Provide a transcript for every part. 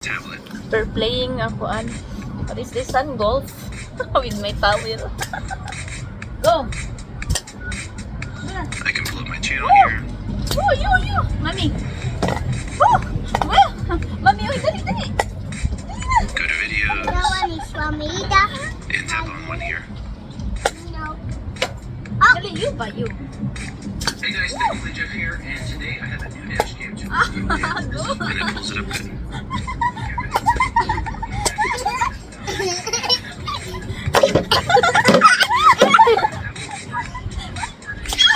tablet. We're playing what is this? Sun golf with my towel. Go! I can pull up my channel here. Oh, you! Mami! Oh! Well! Mami, oy, dali! Dali Go to videos No one is for me. That and tap on one here. no. Dali, you ba, you? Hey guys, Technically Jeff here, and today I have a new dash cam to review. Go! And it pulls it up good.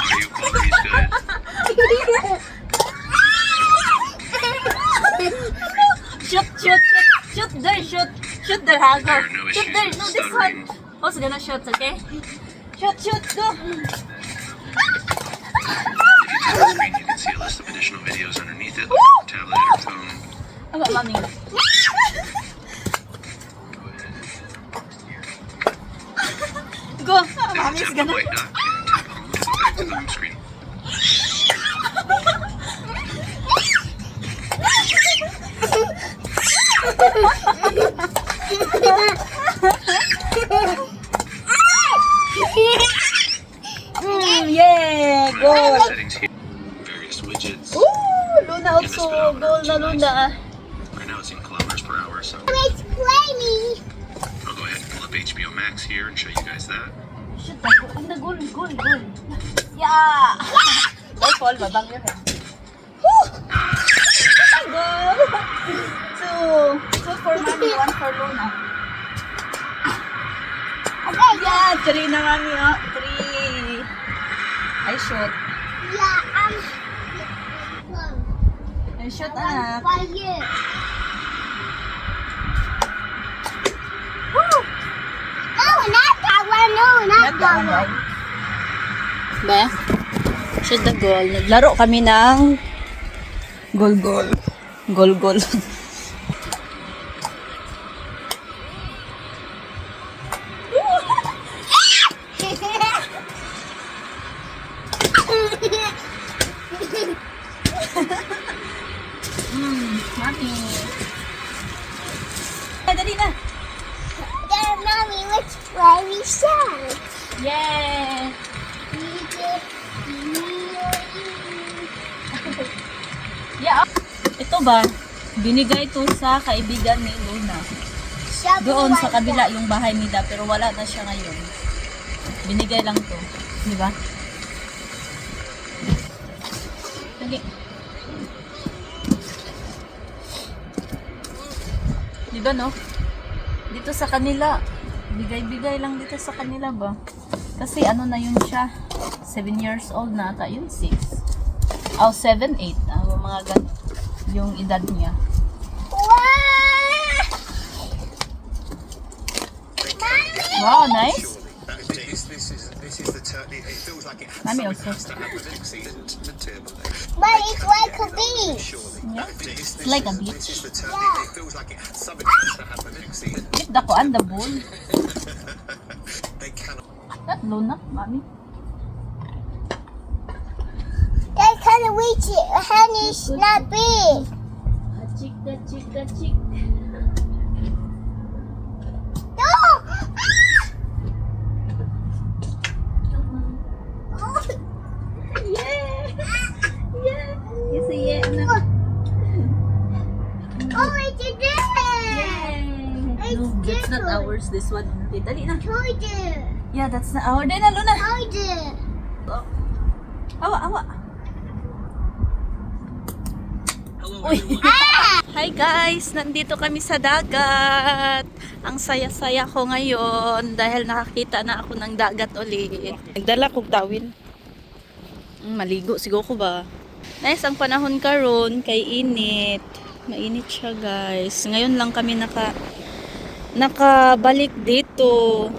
Audio quality is good. Shoot there, shoot there, ha, go. There are no Shoot issues there, with no, this stuttering. one. Who's gonna shoot, okay? Shoot, go. If you tap the screen, you can see a list of additional videos underneath it, like your tablet or phone. Ano, mami? Go. Then Mami's tap the gonna... white dot and tap home to go back to the home screen. Yeah, I'm gonna go. tap the settings here. Various widgets. Ooh, Luna also. Goal na Luna. Right now it's in kilometers per hour, so Let's play me. I'll go ahead and pull up HBO Max here and show you guys that. Shoot na, goal. Yeah! Don't fall, babang yun eh. Woo! Goal! Two for Mami, one for Luna. Okay, Yeah, three na Mami, oh. Three. I shoot. yeah, I shoot, I'm anak. for you. Woo! No, not that one. No, not that one. Ba? Shoot the goal. Naglaro kami ng goal. Goal. Mami. Ay, dali na. There, mommy, let's play me song. Yeah. Yeah. Ito ba? Binigay to sa kaibigan ni Luna. Doon sa kabila yung bahay nila pero wala na siya ngayon. Binigay lang to. Di ba? Sige. Di ba no? Dito sa kanila. Bigay-bigay lang dito sa kanila ba? Kasi ano na yun siya. 7 years old na ata. Yun 6. 7, 8. Mga ganun. Yung edad niya. Wow, nice. Mami also. But it's like a beach. Yeah. It's like a beach. Yeah. Get the ko and the bull. That Luna, Mami. That kind of reach it. Hand is not big. Chick. No! Yeah. You see yeah, anak. Oh, it's a there. Yay. No, that's not ours. This one. Okay, dali na. Toilet. Yeah, that's not our. Dali na, Luna. Toilet. Awa. Uy. Hi guys! Nandito kami sa dagat. Ang saya-saya ko ngayon dahil nakakita na ako ng dagat ulit. Nagdala kong tawil. Maligo siguro ko ba? Nice ang panahon karon kay init. Mainit siya guys. Ngayon lang kami nakabalik dito.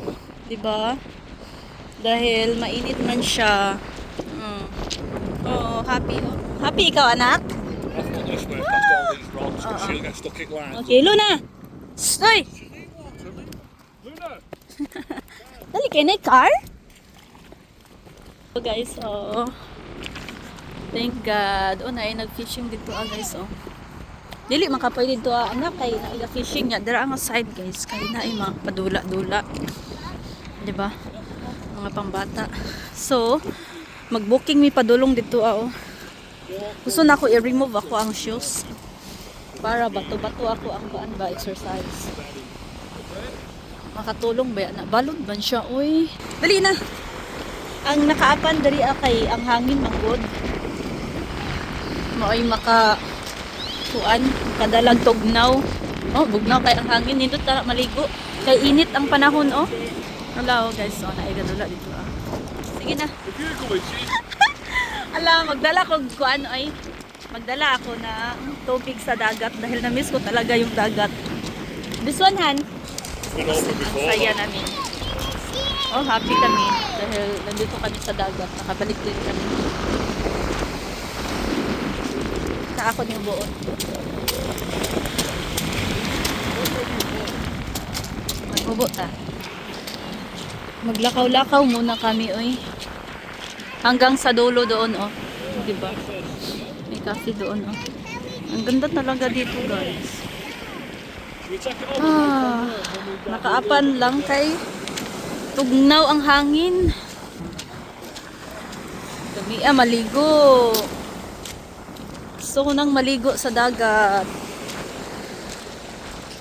'Di ba? Dahil mainit man siya. Oh, happy. Happy ikaw anak? Okay, Luna! Stoy! Dali kayo na car? So guys, thank God. Nag-fishing dito guys, Dili makapay dito anak kay naila fishing nga dira ang side guys kay na ay mga padula-dula. 'Di ba? Mga pambata. So, mag-booking mi padulong dito oh. Gusto na ako i-remove ako ang shoes para bato-bato ako ang kuan ba exercise. Makatulong ba na balod ban siya oy. Dali na. Ang nakaapan diri kay ang hangin manggod. Maoy maka kuan kadalag tugnaw. Oh, bugnaw kay ang hangin nindot ta maligo. Kay init ang panahon oh. Hello guys, so naigadula dito ah. Sige na. Ala, magdala ko kuan ay. Magdala ako ng tubig sa dagat dahil na-miss ko talaga yung dagat. This one, Han. Ang saya namin. Oh, happy kami dahil nandito kami sa dagat. Nakabalik din kami. Kaakon yung buon. Magbubo ta. Maglakaw-lakaw muna kami, oy. Hanggang sa dulo doon, oh. Diba? May cafe doon, oh. Ang ganda talaga dito, guys. Ah, nakaapan lang kay tugnaw ang hangin. Gabi maligo. Gusto ko nang maligo sa dagat.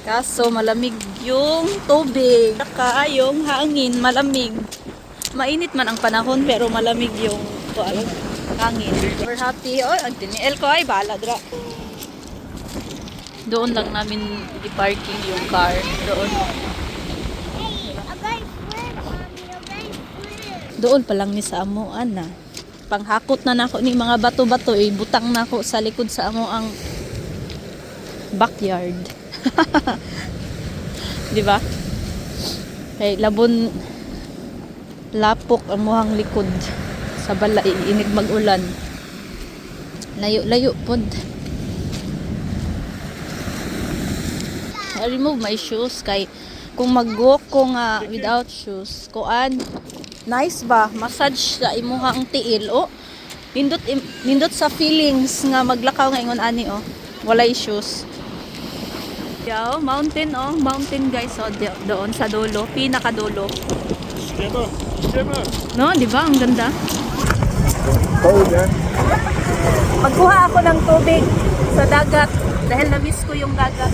Kaso malamig yung tubig. Saka yung hangin malamig. Mainit man ang panahon pero malamig yung hangin. We're happy. Oh, ang tiniel ko ay bala dra. Doon lang namin i-parking yung car. Doon. Doon pa lang ni sa amuan na. Panghakot na nako ni mga bato-bato eh. Butang na ako sa likod sa amo ang backyard. Di ba? Kay labon lapok ang muhang likod sa balay inig mag-ulan. Layo-layo pod. I remove my shoes kay kung mag-walk ko nga without shoes, kuan nice ba? Massage sa imuhang tiil oh. Nindot sa feelings nga maglakaw nga ingon ani oh. Walay shoes. Yo, mountain oh, mountain guys oh, doon sa dulo, pinakadulo. No, di ba? Ang ganda. Magkuha ako ng tubig sa dagat dahil na-miss ko yung dagat.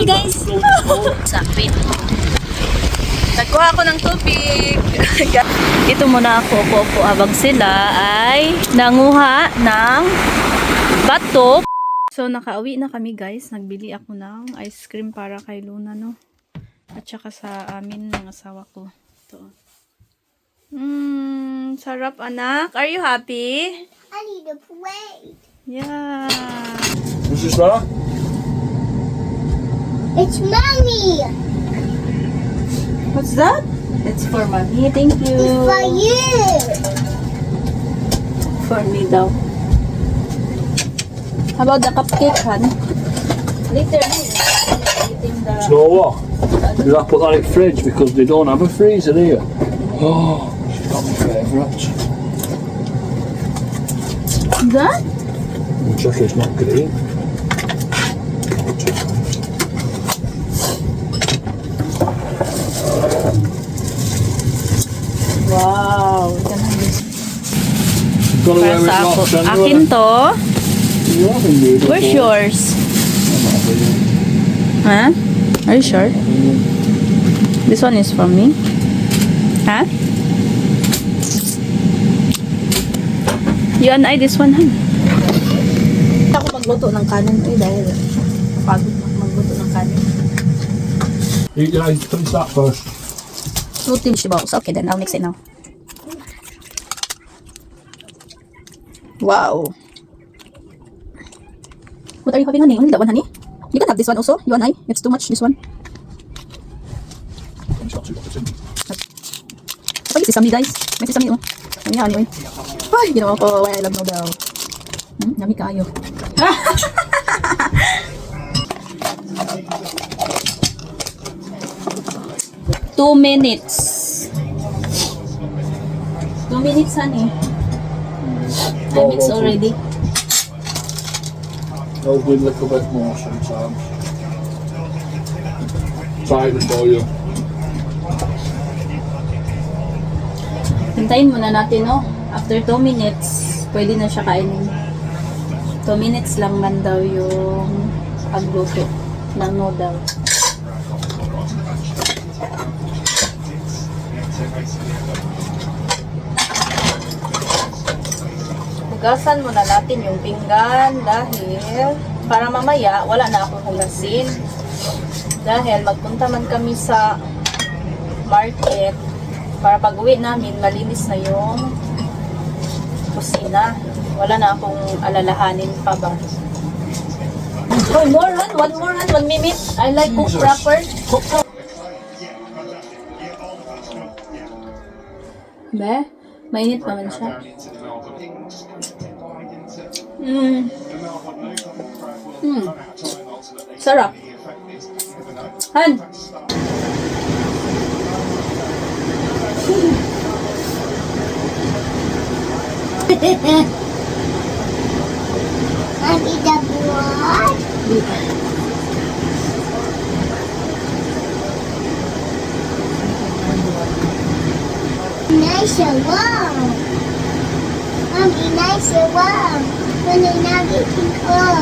Guys, sakit. Nagkuha ako ng tubig. Ito muna ako po abang sila ay nanguha ng bato. So nakauwi na kami guys. Nagbili ako ng ice cream para kay Luna no. At saka sa amin ng asawa ko. Ito. Sarap anak. Are you happy? I need a plate. Yeah. Who's this that? It's mommy. What's that? It's for mommy. Thank you. It's for you. For me daw. How about the cupcake, Han? Later, eating the... You know what? Did I put that in the fridge because they don't have a freezer here? Oh, she's got my favourite. That? Check it's not green. Gotta Para wear it sa ako. locked anyway. Akin to. You haven't moved it Where's before. yours? Huh? Are you sure? This one is from me? Huh? You and I, this one, huh? Ako magluto ng kanin to dahil pagod magluto ng kanin. Eat your eggs, finish that first. 2 tablespoons. Okay, then I'll mix it now. Wow. What are you having, honey? Only that one, honey? You can have this one also. You and I. It's too much, this one. It's not too much, it's in. Kapag sesame, guys. May sesame, oh. Ano yan, anyway. Ay, ginawa ko. Why I love noodle. Yummy kayo. 2 minutes. 2 minutes, honey. I mix already. I'll do a little bit more sometimes. Try it for you. Hintayin muna natin, no? After 2 minutes, pwede na siya kainin. 2 minutes lang man daw yung pagluto ng noodle. Hugasan muna natin yung pinggan dahil para mamaya wala na akong hugasin. Dahil magpunta man kami sa market para pag uwi namin malinis na yung kusina. Wala na akong alalahanin pa ba. Oh, more run, 1 more run, 1 minute. I like cook proper. Be, mainit pa man siya. Sarap. Han. Mommy, the blood. Nice and warm. Mommy, nice and warm. When the nugget can cook.